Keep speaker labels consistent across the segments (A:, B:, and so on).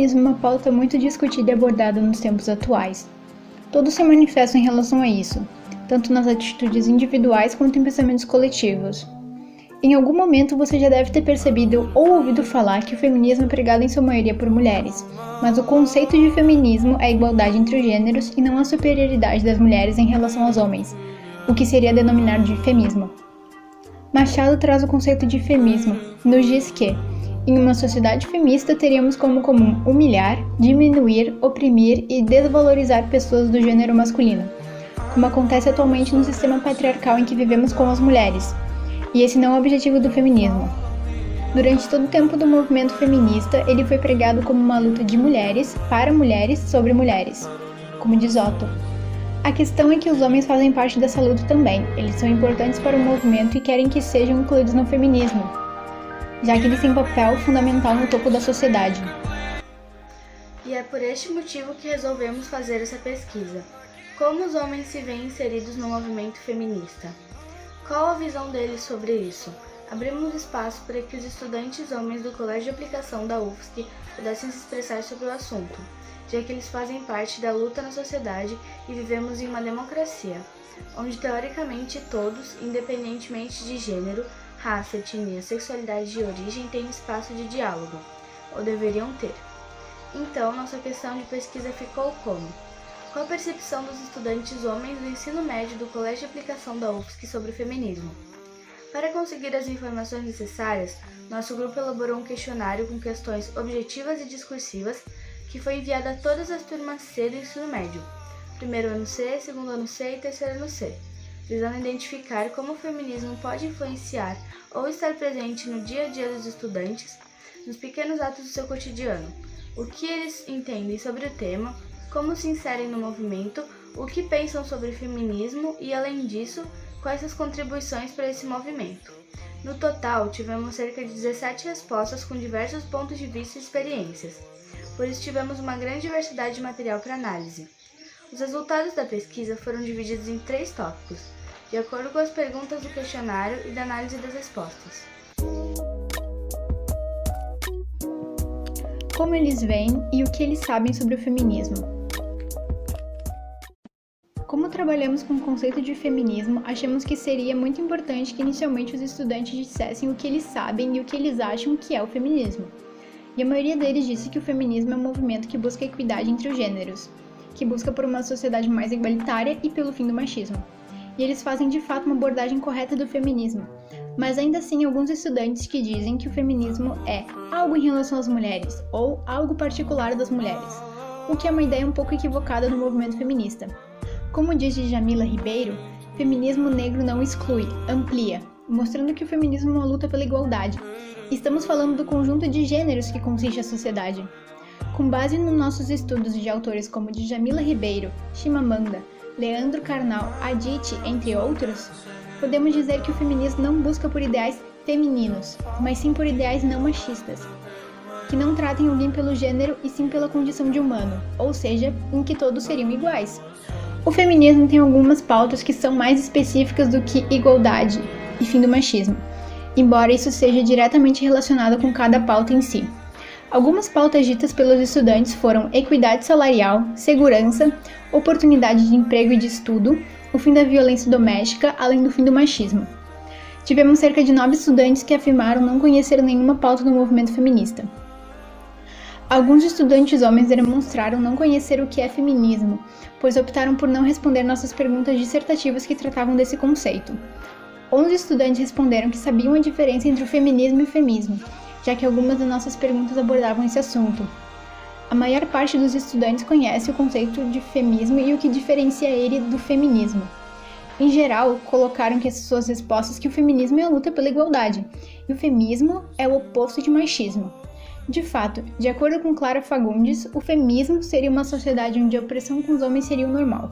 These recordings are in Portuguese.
A: feminismo é uma pauta muito discutida e abordada nos tempos atuais. Todos se manifestam em relação a isso, tanto nas atitudes individuais quanto em pensamentos coletivos. Em algum momento você já deve ter percebido ou ouvido falar que o feminismo é pregado em sua maioria por mulheres, mas o conceito de feminismo é a igualdade entre os gêneros e não a superioridade das mulheres em relação aos homens, o que seria denominado de femismo. Machado traz o conceito de femismo e nos diz que, em uma sociedade feminista, teríamos como comum humilhar, diminuir, oprimir e desvalorizar pessoas do gênero masculino, como acontece atualmente no sistema patriarcal em que vivemos com as mulheres. E esse não é o objetivo do feminismo. Durante todo o tempo do movimento feminista, ele foi pregado como uma luta de mulheres para mulheres sobre mulheres, como diz Otto. A questão é que os homens fazem parte dessa luta também. Eles são importantes para o movimento e querem que sejam incluídos no feminismo, já que eles têm papel fundamental no topo da sociedade.
B: E é por este motivo que resolvemos fazer essa pesquisa. Como os homens se veem inseridos no movimento feminista? Qual a visão deles sobre isso? Abrimos espaço para que os estudantes homens do Colégio de Aplicação da UFSC pudessem se expressar sobre o assunto, já que eles fazem parte da luta na sociedade e vivemos em uma democracia, onde teoricamente todos, independentemente de gênero, raça, etnia, sexualidade e origem, têm espaço de diálogo, ou deveriam ter. Então, nossa questão de pesquisa ficou como? Qual a percepção dos estudantes homens do ensino médio do Colégio de Aplicação da UFSC sobre o feminismo? Para conseguir as informações necessárias, nosso grupo elaborou um questionário com questões objetivas e discursivas que foi enviado a todas as turmas C do ensino médio, primeiro ano C, segundo ano C e terceiro ano C, visando identificar como o feminismo pode influenciar ou estar presente no dia a dia dos estudantes, nos pequenos atos do seu cotidiano, o que eles entendem sobre o tema, como se inserem no movimento, o que pensam sobre feminismo e, além disso, quais as contribuições para esse movimento. No total, tivemos cerca de 17 respostas com diversos pontos de vista e experiências, por isso tivemos uma grande diversidade de material para análise. Os resultados da pesquisa foram divididos em 3 tópicos, de acordo com as perguntas do questionário e da análise das respostas.
A: Como eles veem e o que eles sabem sobre o feminismo. Como trabalhamos com o conceito de feminismo, achamos que seria muito importante que inicialmente os estudantes dissessem o que eles sabem e o que eles acham que é o feminismo. E a maioria deles disse que o feminismo é um movimento que busca a equidade entre os gêneros, que busca por uma sociedade mais igualitária e pelo fim do machismo. E eles fazem de fato uma abordagem correta do feminismo, mas ainda assim alguns estudantes que dizem que o feminismo é algo em relação às mulheres ou algo particular das mulheres, o que é uma ideia um pouco equivocada do movimento feminista. Como diz Djamila Ribeiro, feminismo negro não exclui, amplia, mostrando que o feminismo é uma luta pela igualdade. Estamos falando do conjunto de gêneros que consiste a sociedade. Com base nos nossos estudos de autores como Djamila Ribeiro, Chimamanda, Leandro Carnal, Aditi, entre outros, podemos dizer que o feminismo não busca por ideais femininos, mas sim por ideais não machistas, que não tratem alguém pelo gênero e sim pela condição de humano, ou seja, em que todos seriam iguais. O feminismo tem algumas pautas que são mais específicas do que igualdade e fim do machismo, embora isso seja diretamente relacionado com cada pauta em si. Algumas pautas ditas pelos estudantes foram equidade salarial, segurança, oportunidade de emprego e de estudo, o fim da violência doméstica, além do fim do machismo. Tivemos cerca de 9 estudantes que afirmaram não conhecer nenhuma pauta do movimento feminista. Alguns estudantes homens demonstraram não conhecer o que é feminismo, pois optaram por não responder nossas perguntas dissertativas que tratavam desse conceito. 11 estudantes responderam que sabiam a diferença entre o feminismo e o feminismo, já que algumas das nossas perguntas abordavam esse assunto. A maior parte dos estudantes conhece o conceito de feminismo e o que diferencia ele do feminismo. Em geral, colocaram que as suas respostas que o feminismo é a luta pela igualdade, e o feminismo é o oposto de machismo. De fato, de acordo com Clara Fagundes, o feminismo seria uma sociedade onde a opressão com os homens seria o normal,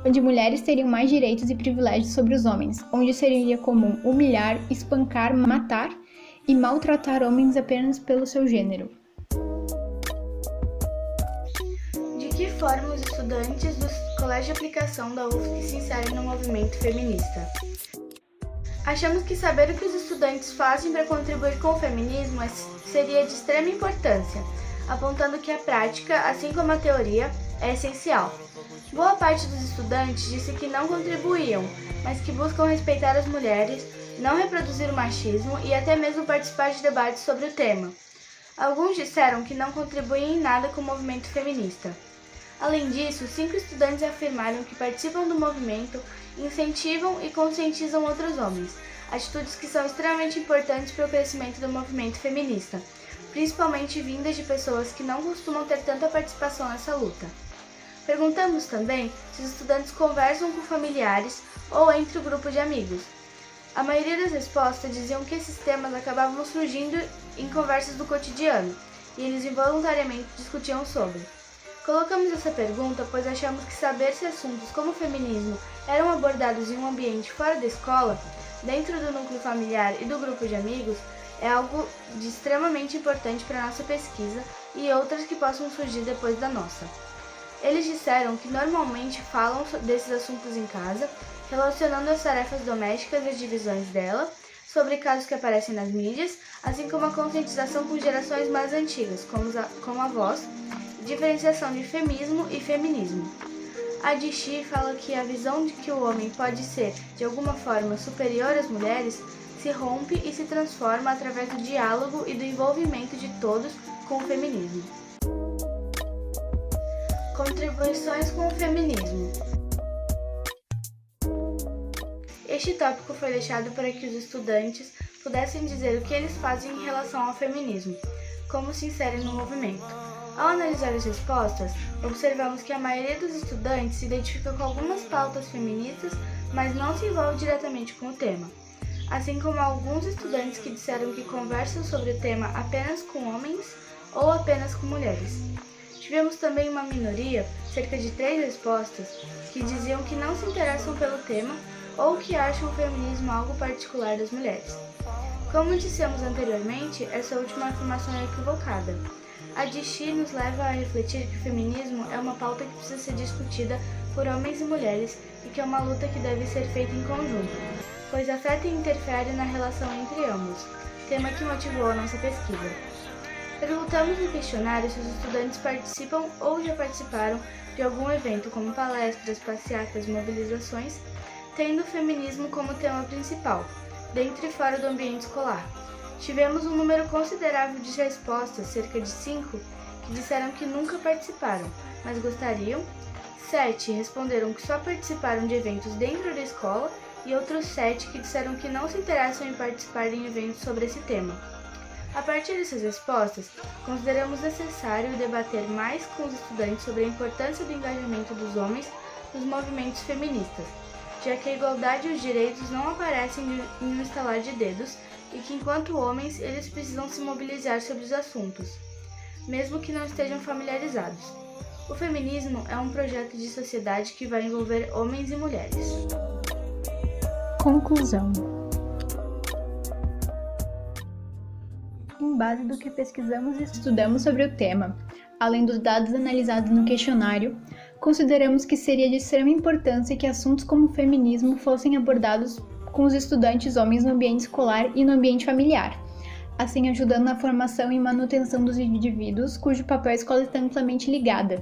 A: onde mulheres teriam mais direitos e privilégios sobre os homens, onde seria comum humilhar, espancar, matar e maltratar homens apenas pelo seu gênero.
B: De que forma os estudantes do Colégio de Aplicação da UFSC se inserem no movimento feminista? Achamos que saber o que os estudantes fazem para contribuir com o feminismo seria de extrema importância. apontando que a prática, assim como a teoria, é essencial. Boa parte dos estudantes disse que não contribuíam, mas que buscam respeitar as mulheres, não reproduzir o machismo e até mesmo participar de debates sobre o tema. Alguns disseram que não contribuem em nada com o movimento feminista. Além disso, 5 estudantes afirmaram que participam do movimento, incentivam e conscientizam outros homens, atitudes que são extremamente importantes para o crescimento do movimento feminista, principalmente vindas de pessoas que não costumam ter tanta participação nessa luta. Perguntamos também se os estudantes conversam com familiares ou entre o grupo de amigos. A maioria das respostas diziam que esses temas acabavam surgindo em conversas do cotidiano, e eles involuntariamente discutiam sobre. Colocamos essa pergunta pois achamos que saber se assuntos como o feminismo eram abordados em um ambiente fora da escola, dentro do núcleo familiar e do grupo de amigos, é algo de extremamente importante para a nossa pesquisa e outras que possam surgir depois da nossa. Eles disseram que normalmente falam desses assuntos em casa, relacionando as tarefas domésticas e as divisões dela, sobre casos que aparecem nas mídias, assim como a conscientização com gerações mais antigas, como avós, diferenciação de feminismo e feminismo. A Dishi fala que a visão de que o homem pode ser, de alguma forma, superior às mulheres, se rompe e se transforma através do diálogo e do envolvimento de todos com o feminismo. Contribuições com o feminismo. Este tópico foi deixado para que os estudantes pudessem dizer o que eles fazem em relação ao feminismo, como se inserem no movimento. Ao analisar as respostas, observamos que a maioria dos estudantes se identifica com algumas pautas feministas, mas não se envolve diretamente com o tema, assim como alguns estudantes que disseram que conversam sobre o tema apenas com homens ou apenas com mulheres. Tivemos também uma minoria, cerca de 3 respostas, que diziam que não se interessam pelo tema ou que acham o feminismo algo particular das mulheres. Como dissemos anteriormente, essa última afirmação é equivocada. A Dishi nos leva a refletir que o feminismo é uma pauta que precisa ser discutida por homens e mulheres e que é uma luta que deve ser feita em conjunto, pois afeta e interfere na relação entre ambos, tema que motivou a nossa pesquisa. Perguntamos no questionário se os estudantes participam ou já participaram de algum evento como palestras, passeatas, mobilizações, tendo o feminismo como tema principal, dentro e fora do ambiente escolar. Tivemos um número considerável de respostas, cerca de 5, que disseram que nunca participaram, mas gostariam. 7 responderam que só participaram de eventos dentro da escola e outros 7 que disseram que não se interessam em participar em eventos sobre esse tema. A partir dessas respostas, consideramos necessário debater mais com os estudantes sobre a importância do engajamento dos homens nos movimentos feministas, já que a igualdade e os direitos não aparecem em um estalar de dedos e que, enquanto homens, eles precisam se mobilizar sobre os assuntos, mesmo que não estejam familiarizados. O feminismo é um projeto de sociedade que vai envolver homens e mulheres.
A: Conclusão. Em base do que pesquisamos e estudamos sobre o tema, além dos dados analisados no questionário, consideramos que seria de extrema importância que assuntos como o feminismo fossem abordados com os estudantes homens no ambiente escolar e no ambiente familiar, assim ajudando na formação e manutenção dos indivíduos cujo papel a escola está amplamente ligada,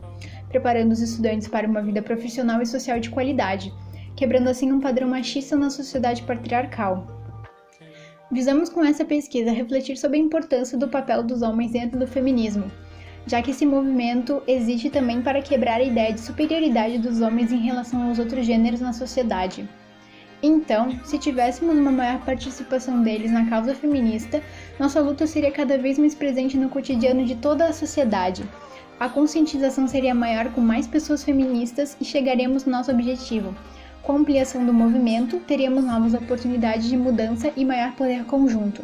A: preparando os estudantes para uma vida profissional e social de qualidade, quebrando assim um padrão machista na sociedade patriarcal. Visamos com essa pesquisa refletir sobre a importância do papel dos homens dentro do feminismo, já que esse movimento existe também para quebrar a ideia de superioridade dos homens em relação aos outros gêneros na sociedade. Então, se tivéssemos uma maior participação deles na causa feminista, nossa luta seria cada vez mais presente no cotidiano de toda a sociedade. A conscientização seria maior com mais pessoas feministas e chegaremos no nosso objetivo. Com a ampliação do movimento, teríamos novas oportunidades de mudança e maior poder conjunto.